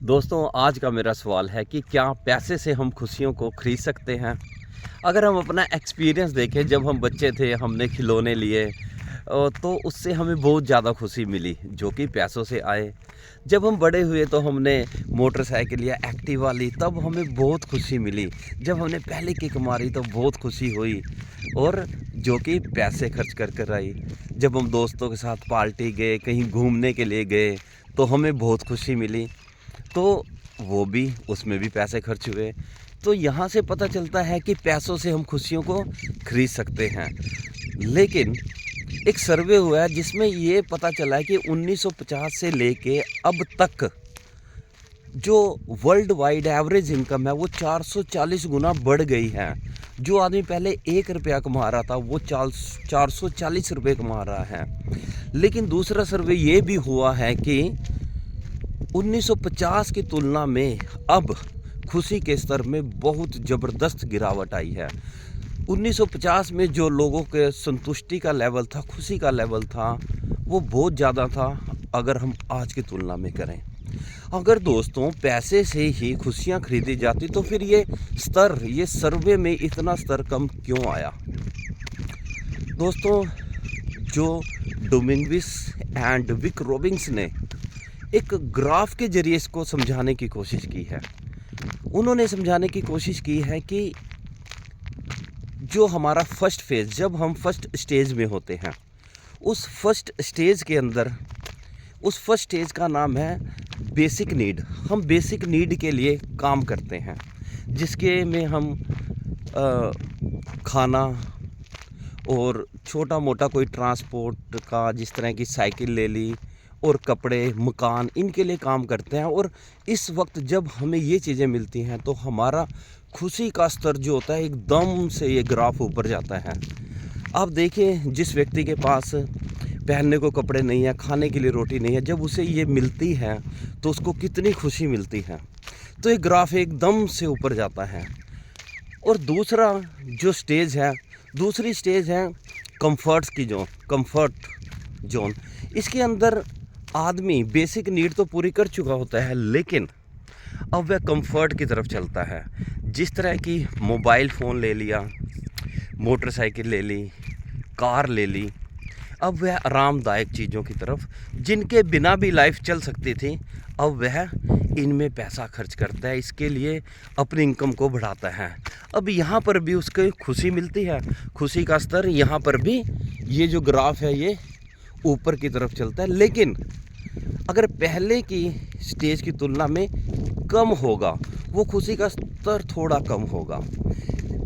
दोस्तों, आज का मेरा सवाल है कि क्या पैसे से हम खुशियों को खरीद सकते हैं? अगर हम अपना एक्सपीरियंस देखें, जब हम बच्चे थे हमने खिलौने लिए तो उससे हमें बहुत ज़्यादा खुशी मिली जो कि पैसों से आए। जब हम बड़े हुए तो हमने मोटरसाइकिल या एक्टिवा ली, तब हमें बहुत खुशी मिली। जब हमने पहली किक मारी तो बहुत खुशी हुई, और जो कि पैसे खर्च कर कर आई। जब हम दोस्तों के साथ पार्टी गए, कहीं घूमने के लिए गए, तो हमें बहुत खुशी मिली। तो वो भी, उसमें भी पैसे खर्च हुए। तो यहाँ से पता चलता है कि पैसों से हम खुशियों को खरीद सकते हैं। लेकिन एक सर्वे हुआ है जिसमें ये पता चला है कि 1950 से लेके अब तक जो वर्ल्ड वाइड एवरेज इनकम है वो 440 गुना बढ़ गई है। जो आदमी पहले 1 रुपया कमा रहा था वो 440 रुपये कमा रहा है। लेकिन दूसरा सर्वे ये भी हुआ है कि 1950 की तुलना में अब खुशी के स्तर में बहुत ज़बरदस्त गिरावट आई है। 1950 में जो लोगों के संतुष्टि का लेवल था, खुशी का लेवल था, वो बहुत ज़्यादा था अगर हम आज की तुलना में करें। अगर दोस्तों पैसे से ही खुशियाँ खरीदी जाती तो फिर ये सर्वे में इतना स्तर कम क्यों आया? दोस्तों, जो डोमिंगविस एंड विक रॉबिन्स ने एक ग्राफ के ज़रिए इसको समझाने की कोशिश की है। उन्होंने समझाने की कोशिश की है कि जो हमारा फर्स्ट फेज़, जब हम फर्स्ट स्टेज में होते हैं, उस फर्स्ट स्टेज के अंदर, उस फर्स्ट स्टेज का नाम है बेसिक नीड। हम बेसिक नीड के लिए काम करते हैं, जिसके में हम खाना और छोटा मोटा कोई ट्रांसपोर्ट का, जिस तरह की साइकिल ले ली, और कपड़े, मकान, इनके लिए काम करते हैं। और इस वक्त जब हमें ये चीज़ें मिलती हैं तो हमारा खुशी का स्तर जो होता है, एकदम से ये ग्राफ ऊपर जाता है। आप देखें, जिस व्यक्ति के पास पहनने को कपड़े नहीं है, खाने के लिए रोटी नहीं है, जब उसे ये मिलती है तो उसको कितनी खुशी मिलती है। तो ये ग्राफ एकदम से ऊपर जाता है। और दूसरा जो स्टेज है, दूसरी स्टेज है कंफर्ट जोन। इसके अंदर आदमी बेसिक नीड तो पूरी कर चुका होता है, लेकिन अब वह कंफर्ट की तरफ चलता है। जिस तरह की मोबाइल फ़ोन ले लिया, मोटरसाइकिल ले ली, कार ले ली, अब वह आरामदायक चीज़ों की तरफ, जिनके बिना भी लाइफ चल सकती थी, अब वह इनमें पैसा खर्च करता है, इसके लिए अपनी इनकम को बढ़ाता है। अब यहाँ पर भी उसको खुशी मिलती है, खुशी का स्तर यहाँ पर भी, ये जो ग्राफ है ये ऊपर की तरफ चलता है। लेकिन अगर पहले की स्टेज की तुलना में कम होगा, वो खुशी का स्तर थोड़ा कम होगा।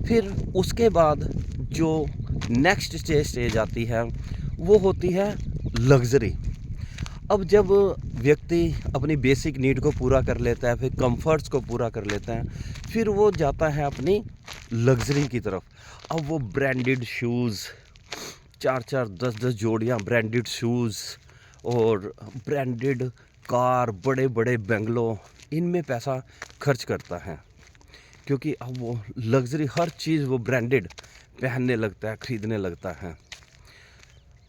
फिर उसके बाद जो नेक्स्ट स्टेज आती है वो होती है लग्ज़री। अब जब व्यक्ति अपनी बेसिक नीड को पूरा कर लेता है, फिर कंफर्ट्स को पूरा कर लेता है, फिर वो जाता है अपनी लग्ज़री की तरफ। अब वो ब्रांडेड शूज़, 4-4, 10-10 जोड़ियाँ ब्रांडेड शूज़, और ब्रांडेड कार, बड़े बड़े बंगलो, इनमें पैसा खर्च करता है। क्योंकि अब वो लग्ज़री, हर चीज़ वो ब्रांडेड पहनने लगता है, ख़रीदने लगता है।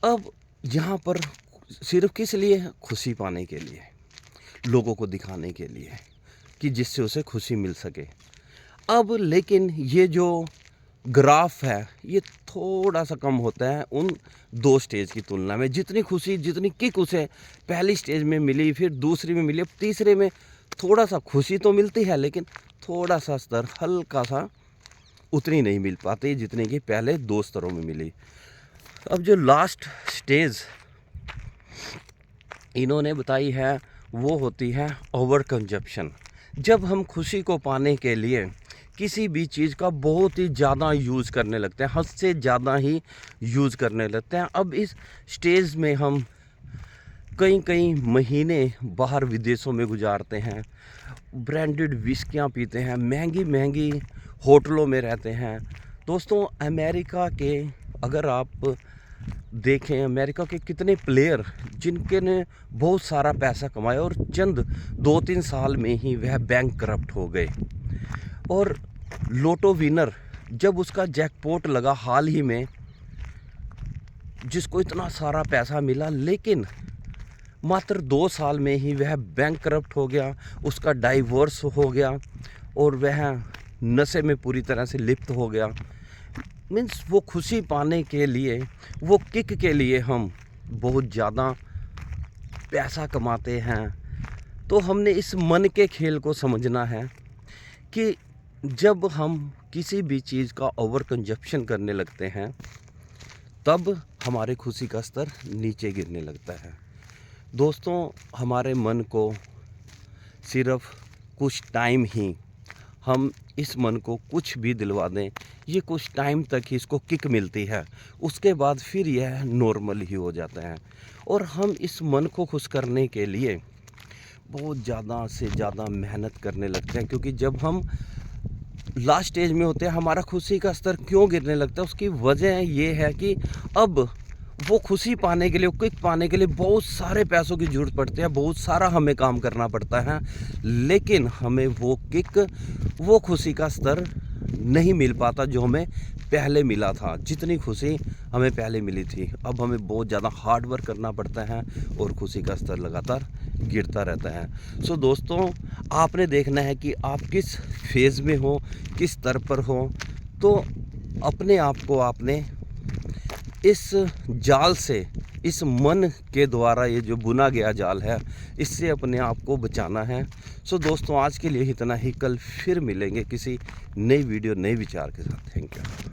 अब यहाँ पर सिर्फ किस लिए? खुशी पाने के लिए, लोगों को दिखाने के लिए कि जिससे उसे खुशी मिल सके। अब लेकिन ये जो ग्राफ है ये थोड़ा सा कम होता है उन दो स्टेज की तुलना में। जितनी खुशी, जितनी किक उसे पहली स्टेज में मिली, फिर दूसरी में मिली, अब तीसरे में थोड़ा सा खुशी तो मिलती है, लेकिन थोड़ा सा स्तर हल्का सा उतनी नहीं मिल पाती जितनी कि पहले दो स्तरों में मिली। अब जो लास्ट स्टेज इन्होंने बताई है वो होती है ओवर कंजप्शन। जब हम खुशी को पाने के लिए किसी भी चीज़ का बहुत ही ज़्यादा यूज़ करने लगते हैं, हद से ज़्यादा ही यूज़ करने लगते हैं। अब इस स्टेज में हम कई कई महीने बाहर विदेशों में गुजारते हैं, ब्रांडेड विस्कियाँ पीते हैं, महंगी महंगी होटलों में रहते हैं। दोस्तों, अमेरिका के अगर आप देखें, अमेरिका के कितने प्लेयर जिनके ने बहुत सारा पैसा कमाया और चंद 2-3 साल में ही वह बैंक करप्ट हो गए। और लोटो विनर, जब उसका जैकपॉट लगा हाल ही में, जिसको इतना सारा पैसा मिला, लेकिन मात्र 2 साल में ही वह बैंकरप्ट हो गया, उसका डाइवोर्स हो गया और वह नशे में पूरी तरह से लिप्त हो गया। मीन्स वो खुशी पाने के लिए, वो किक के लिए हम बहुत ज़्यादा पैसा कमाते हैं। तो हमने इस मन के खेल को समझना है कि जब हम किसी भी चीज़ का ओवर कंजप्शन करने लगते हैं तब हमारे खुशी का स्तर नीचे गिरने लगता है। दोस्तों, हमारे मन को सिर्फ कुछ टाइम ही, हम इस मन को कुछ भी दिलवा दें, ये कुछ टाइम तक ही इसको किक मिलती है, उसके बाद फिर यह नॉर्मल ही हो जाता है। और हम इस मन को खुश करने के लिए बहुत ज़्यादा से ज़्यादा मेहनत करने लगते हैं, क्योंकि जब हम लास्ट स्टेज में होते हैं हमारा खुशी का स्तर क्यों गिरने लगता है, उसकी वजह ये है कि अब वो खुशी पाने के लिए, किक पाने के लिए बहुत सारे पैसों की ज़रूरत पड़ती है, बहुत सारा हमें काम करना पड़ता है, लेकिन हमें वो किक, वो खुशी का स्तर नहीं मिल पाता जो हमें पहले मिला था। जितनी खुशी हमें पहले मिली थी, अब हमें बहुत ज़्यादा हार्ड वर्क करना पड़ता है और खुशी का स्तर लगातार गिरता रहता है। सो दोस्तों, आपने देखना है कि आप किस फेज़ में हो, किस स्तर पर हो। तो अपने आप को आपने इस जाल से, इस मन के द्वारा ये जो बुना गया जाल है, इससे अपने आप को बचाना है। सो दोस्तों, आज के लिए इतना ही। कल फिर मिलेंगे किसी नई वीडियो, नए विचार के साथ। Thank you.